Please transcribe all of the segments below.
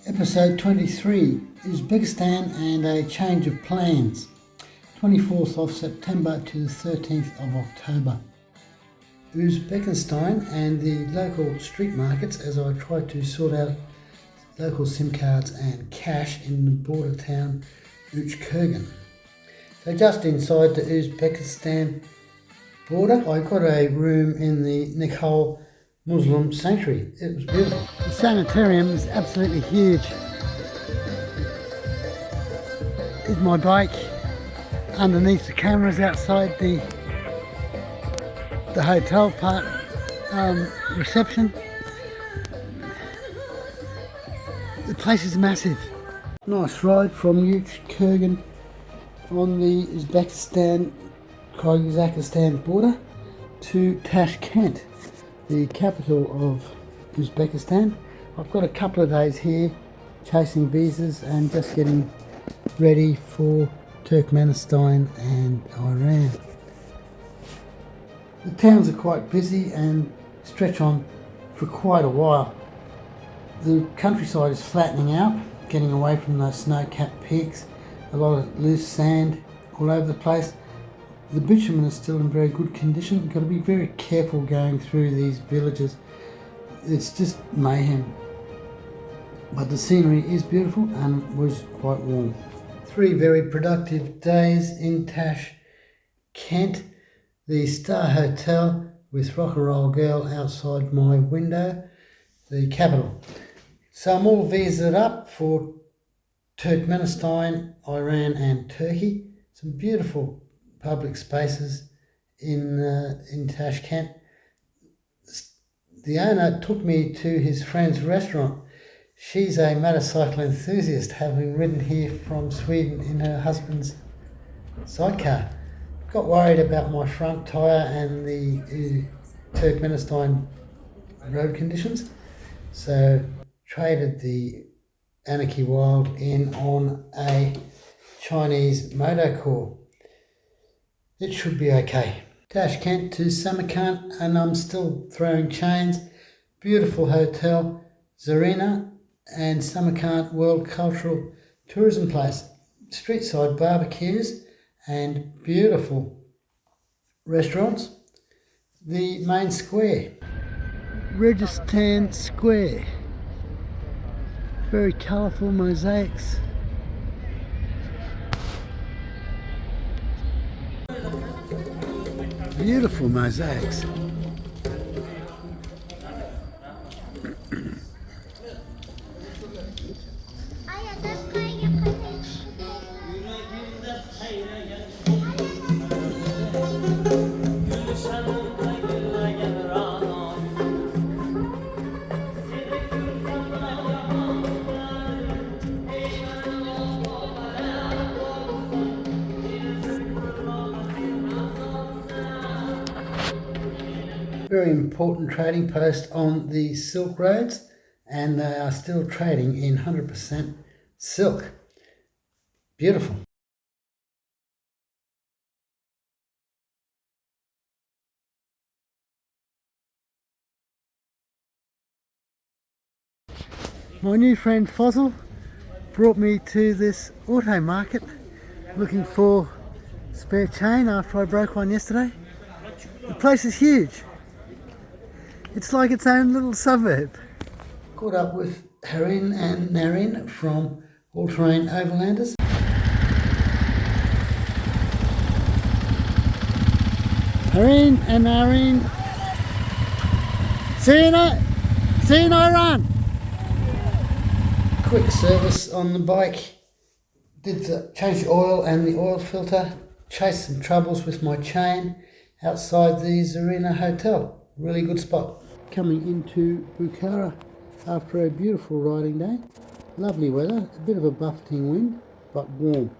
Episode 23, Uzbekistan and a change of plans. 24th of September to the 13th of October. Uzbekistan and the local street markets as I try to sort out local SIM cards and cash in the border town Uchkurgan. So just inside the Uzbekistan border, I got a room in the Nicole Muslim sanctuary. It was beautiful. The sanitarium is absolutely huge. Is my bike underneath the cameras outside the hotel part reception. The place is massive. Nice ride from Uchkurgan on the Uzbekistan-Kyrgyzstan border to Tashkent, the capital of Uzbekistan. I've got a couple of days here chasing visas and just getting ready for Turkmenistan and Iran. The towns are quite busy and stretch on for quite a while. The countryside is flattening out, getting away from those snow-capped peaks, a lot of loose sand all over the place. The bitumen is still in very good condition. You've got to be very careful going through these villages. It's just mayhem. But the scenery is beautiful and was quite warm. 3 very productive days in Tashkent, the Star Hotel with Rock and Roll Girl outside my window, the capital. So I'm all visaed up for Turkmenistan, Iran and Turkey. Some beautiful public spaces in Tashkent. The owner took me to his friend's restaurant. She's a motorcycle enthusiast, having ridden here from Sweden in her husband's sidecar. Got worried about my front tyre and the Turkmenistan road conditions, so traded the Anarchy Wild in on a Chinese motocore. It should be okay. Tashkent to Samarkand, and I'm still throwing chains. Beautiful hotel, Zarina and Samarkand World Cultural Tourism Place. Street-side barbecues and beautiful restaurants. The main square. Registan Square. Very colourful mosaics. Beautiful mosaics. Very important trading post on the silk roads, and they are still trading in 100% silk. Beautiful. My new friend Fossil brought me to this auto market looking for spare chain after I broke one yesterday. The place is huge. It's like its own little suburb. Caught up with Harin and Narin from All Terrain Overlanders. Harin and Narin. See you in Iran. Quick service on the bike. Change the oil and the oil filter. Chased some troubles with my chain outside the Zarina Hotel. Really good spot. Coming into Bukhara after a beautiful riding day. Lovely weather, a bit of a buffeting wind, but warm.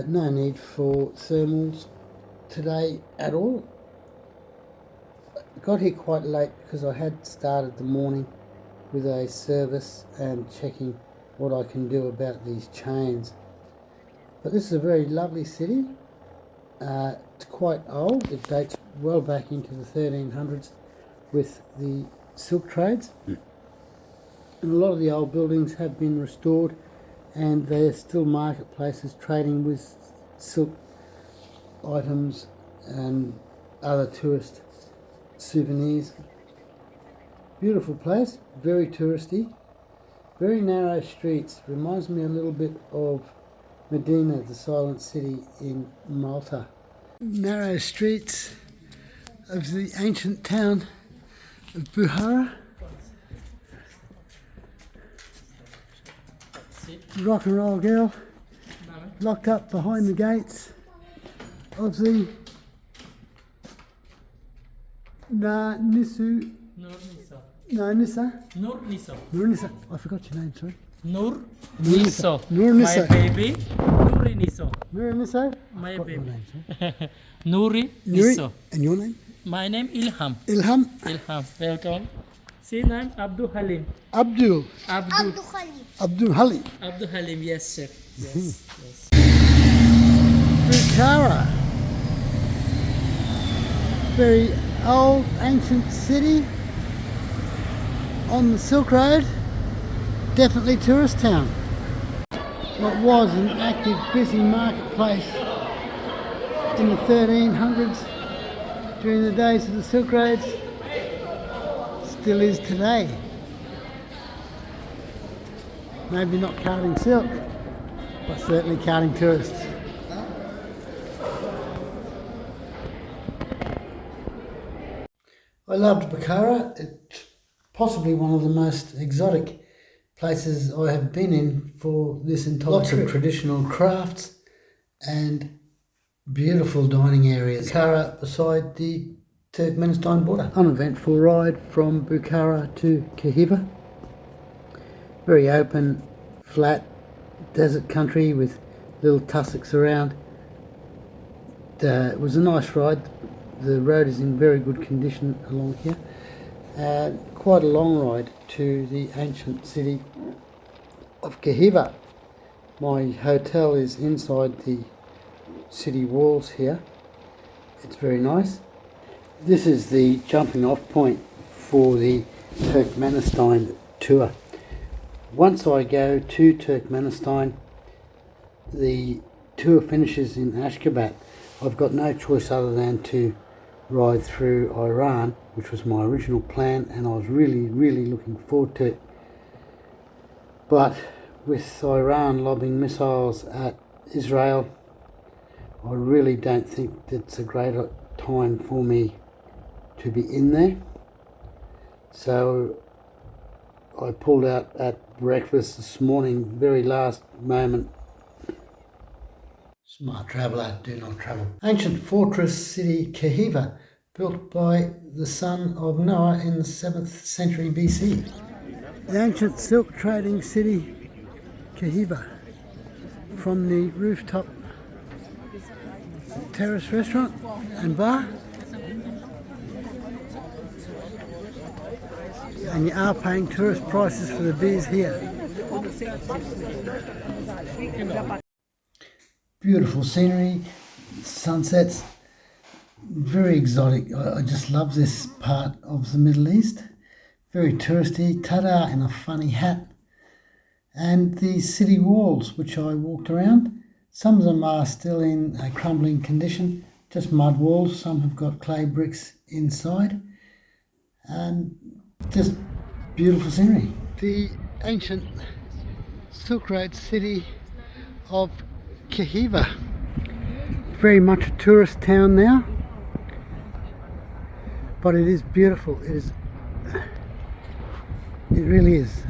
No need for thermals today at all. Got here quite late because I had started the morning with a service and checking what I can do about these chains. But this is a very lovely city. It's quite old. It dates well back into the 1300s with the silk trades. And a lot of the old buildings have been restored, and they're still marketplaces trading with silk items and other tourist souvenirs. Beautiful place, very touristy, very narrow streets. Reminds me a little bit of Medina, the silent city in Malta. Narrow streets of the ancient town of Bukhara. Rock and roll girl locked up behind the gates of the Nisa. Nur Niso. Nur Nisa. I forgot your name, sorry. Nur Niso. Nur Nisa. My baby. Nuri Niso. Nur Nisa. My Forgot your baby. name, sorry. Nuri Nuri. Niso. And your name? My name Ilham. Ilham. Ilham. Welcome. See name Abdul Halim. Abdul. Abdul. Abdul Hali. Abdul Halim. Yes, chef. Yes. Yes. Bukhara. Very old, ancient city on the Silk Road. Definitely tourist town. What was an active, busy marketplace in the 1300s during the days of the Silk Roads still is today. Maybe not carting silk, but certainly carting tourists. I loved Bukhara. It's possibly one of the most exotic places I have been in for this entire trip. Lots of traditional crafts and beautiful dining areas. Bukhara beside the Turkmenistan border. Uneventful ride from Bukhara to Kahiva. Very open, flat, desert country with little tussocks around. It was a nice ride. The road is in very good condition along here. Quite a long ride to the ancient city of Kahiva. My hotel is inside the city walls here. It's very nice. This is the jumping off point for the Turkmenistan tour. Once I go to Turkmenistan, the tour finishes in Ashgabat. I've got no choice other than to ride through Iran, which was my original plan, and I was really looking forward to it. But with Iran lobbing missiles at Israel, I really don't think it's a great time for me to be in there. So I pulled out at breakfast this morning, very last moment. Smart traveller, do not travel. Ancient fortress city Kahiva, built by the son of Noah in the 7th century BC. The ancient silk trading city Kahiva. From the rooftop terrace restaurant and bar. And you are paying tourist prices for the beers here. Beautiful scenery, sunsets, very exotic. I just love this part of the Middle East. Very touristy, tada in a funny hat. And the city walls, which I walked around, some of them are still in a crumbling condition, just mud walls. Some have got clay bricks inside. And just beautiful scenery. The ancient Silk Road city of Kahiva. Very much a tourist town now, but it is beautiful. It really is.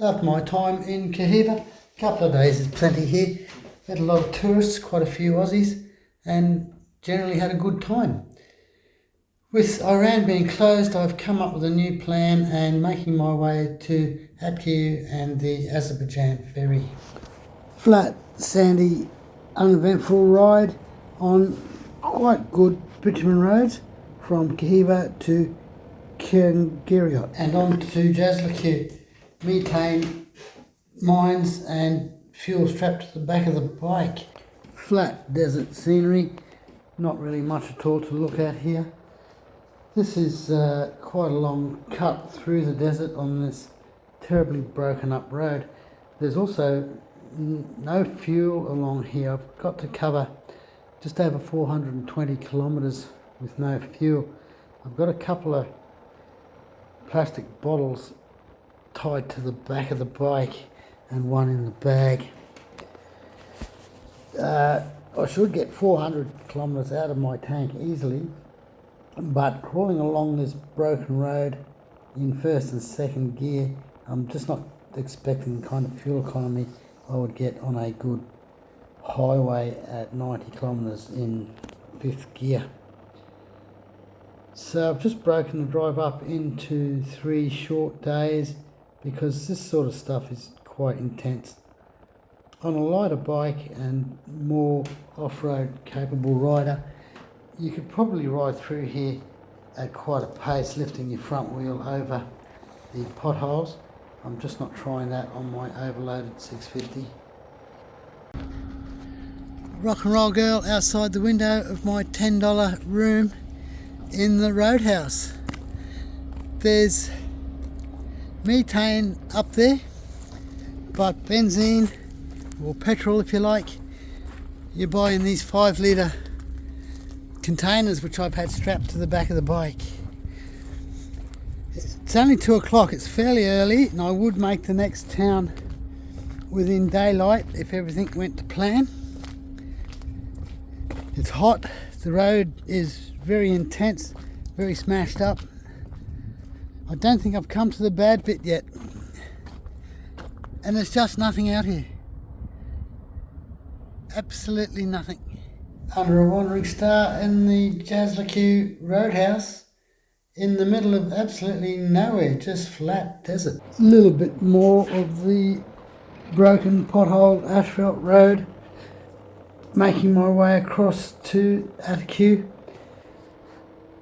After my time in Kahiva, a couple of days is plenty here. Had a lot of tourists, quite a few Aussies, and generally had a good time. With Iran being closed, I've come up with a new plan and making my way to Atkiu and the Azerbaijan ferry. Flat, sandy, uneventful ride on quite good bitumen roads from Kahiva to Kirgiriot and on to Jazlaku. Methane mines and fuel strapped to the back of the bike. Flat desert scenery, not really much at all to look at here. This is quite a long cut through the desert on this terribly broken up road. There's also no fuel along here. I've got to cover just over 420 kilometres with no fuel. I've got a couple of plastic bottles tied to the back of the bike and one in the bag. I should get 400 kilometres out of my tank easily, but crawling along this broken road in first and second gear, I'm just not expecting the kind of fuel economy I would get on a good highway at 90 kilometres in fifth gear. So I've just broken the drive up into 3 short days because this sort of stuff is quite intense. On a lighter bike and more off-road capable rider, you could probably ride through here at quite a pace, lifting your front wheel over the potholes. I'm just not trying that on my overloaded 650. Rock and roll girl outside the window of my $10 room in the roadhouse. There's methane up there, but benzene, or petrol if you like, you buy in these 5 litre containers which I've had strapped to the back of the bike. It's only 2 o'clock, it's fairly early, and I would make the next town within daylight if everything went to plan. It's hot, the road is very intense, very smashed up. I don't think I've come to the bad bit yet, and there's just nothing out here. Absolutely nothing. Under a wandering star in the Jasliku Roadhouse, in the middle of absolutely nowhere, just flat desert. A little bit more of the broken pothole asphalt road, making my way across to Ataku.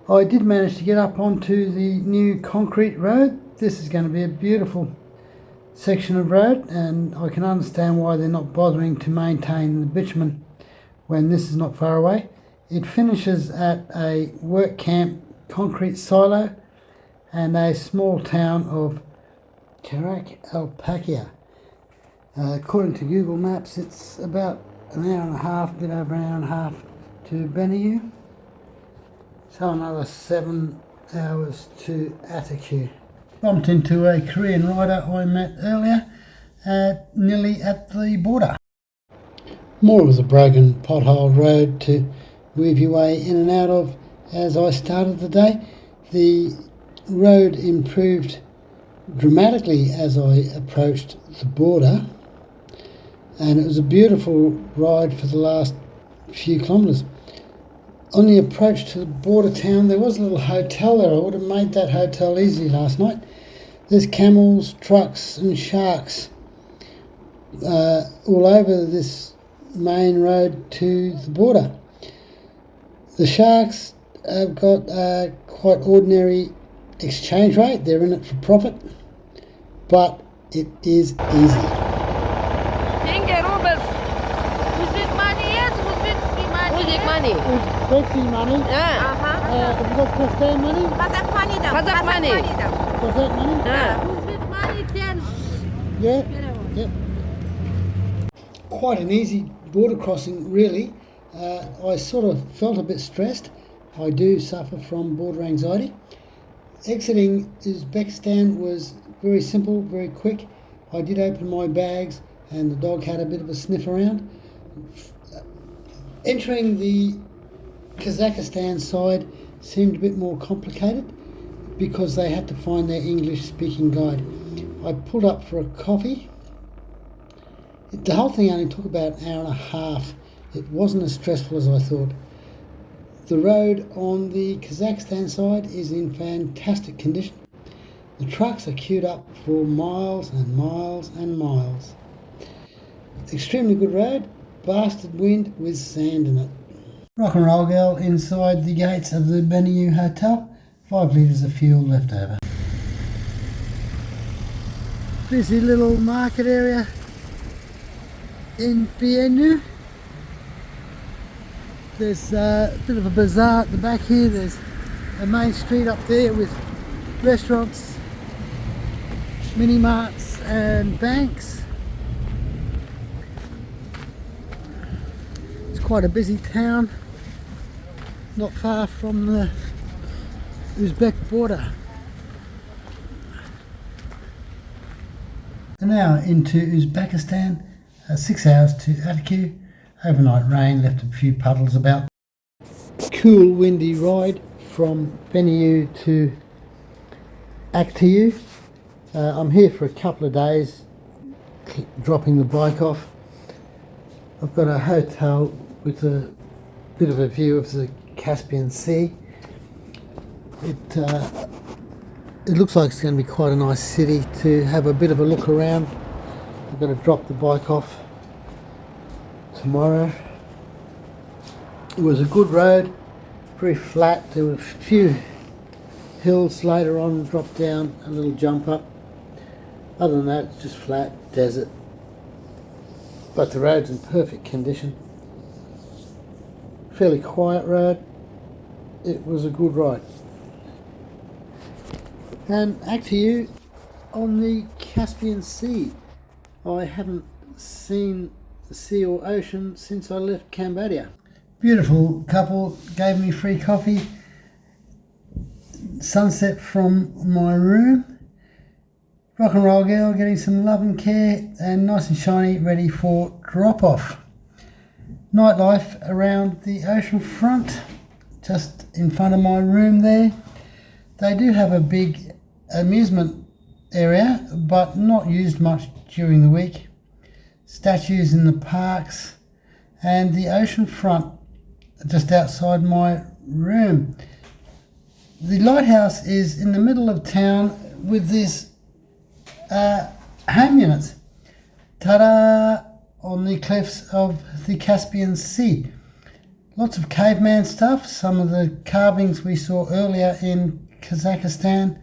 I did manage to get up onto the new concrete road. This is going to be a beautiful section of road, and I can understand why they're not bothering to maintain the bitumen when this is not far away. It finishes at a work camp concrete silo and a small town of Karak Alpakia. According to Google Maps, it's about an hour and a half, a bit over an hour and a half to Benayou. So another 7 hours to Ataku. Bumped into a Korean rider I met earlier, nearly at the border. More of the broken pothole road to weave your way in and out of as I started the day. The road improved dramatically as I approached the border, and it was a beautiful ride for the last few kilometres. On the approach to the border town, there was a little hotel there. I would have made that hotel easily last night. There's camels, trucks and sharks all over this main road to the border. The sharks have got a quite ordinary exchange rate. They're in it for profit, but it is easy. Uzbek money. Have you got Pakistan money? Kazakh money. Kazakh money? Uzbek money 10. Yeah. Yep. Quite an easy border crossing, really. I sort of felt a bit stressed. I do suffer from border anxiety. Exiting Uzbekistan was very simple, very quick. I did open my bags and the dog had a bit of a sniff around. Entering the Kazakhstan side seemed a bit more complicated because they had to find their English-speaking guide. I pulled up for a coffee. The whole thing only took about an hour and a half. It wasn't as stressful as I thought. The road on the Kazakhstan side is in fantastic condition. The trucks are queued up for miles and miles and miles. Extremely good road, blasted wind with sand in it. Rock and roll girl inside the gates of the Benayou Hotel. 5 litres of fuel left over. Busy little market area in Benayou. There's a bit of a bazaar at the back here. There's a main street up there with restaurants, mini marts and banks. It's quite a busy town, not far from the Uzbek border. And now into Uzbekistan, 6 hours to Atiku. Overnight rain left a few puddles about. Cool windy ride from Beniyu to Aktiyu. I'm here for a couple of days, dropping the bike off. I've got a hotel with a bit of a view of the Caspian Sea. It looks like it's going to be quite a nice city to have a bit of a look around. I've got to drop the bike off tomorrow. It was a good road, very flat. There were a few hills later on, drop down, a little jump up. Other than that, it's just flat, desert. But the road's in perfect condition. Fairly quiet road. It was a good ride. And Aktiyu on the Caspian Sea. I haven't seen the sea or ocean since I left Cambodia. Beautiful couple gave me free coffee. Sunset from my room. Rock and roll girl getting some love and care, and nice and shiny, ready for drop off. Nightlife around the ocean front, just in front of my room there. They do have a big amusement area, but not used much during the week. Statues in the parks, and the ocean front just outside my room. The lighthouse is in the middle of town with these home units. Ta-da! On the cliffs of the Caspian Sea. Lots of caveman stuff. Some of the carvings we saw earlier in Kazakhstan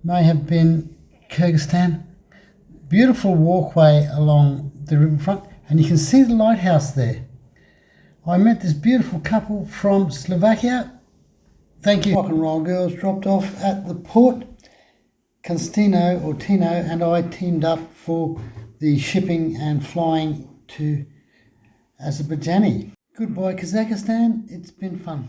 may have been Kyrgyzstan. Beautiful walkway along the riverfront, and you can see the lighthouse there. I met this beautiful couple from Slovakia. Thank you. Rock and roll girls dropped off at the port. Constantino or Tino and I teamed up for the shipping and flying to Azerbaijan. Goodbye Kazakhstan, it's been fun.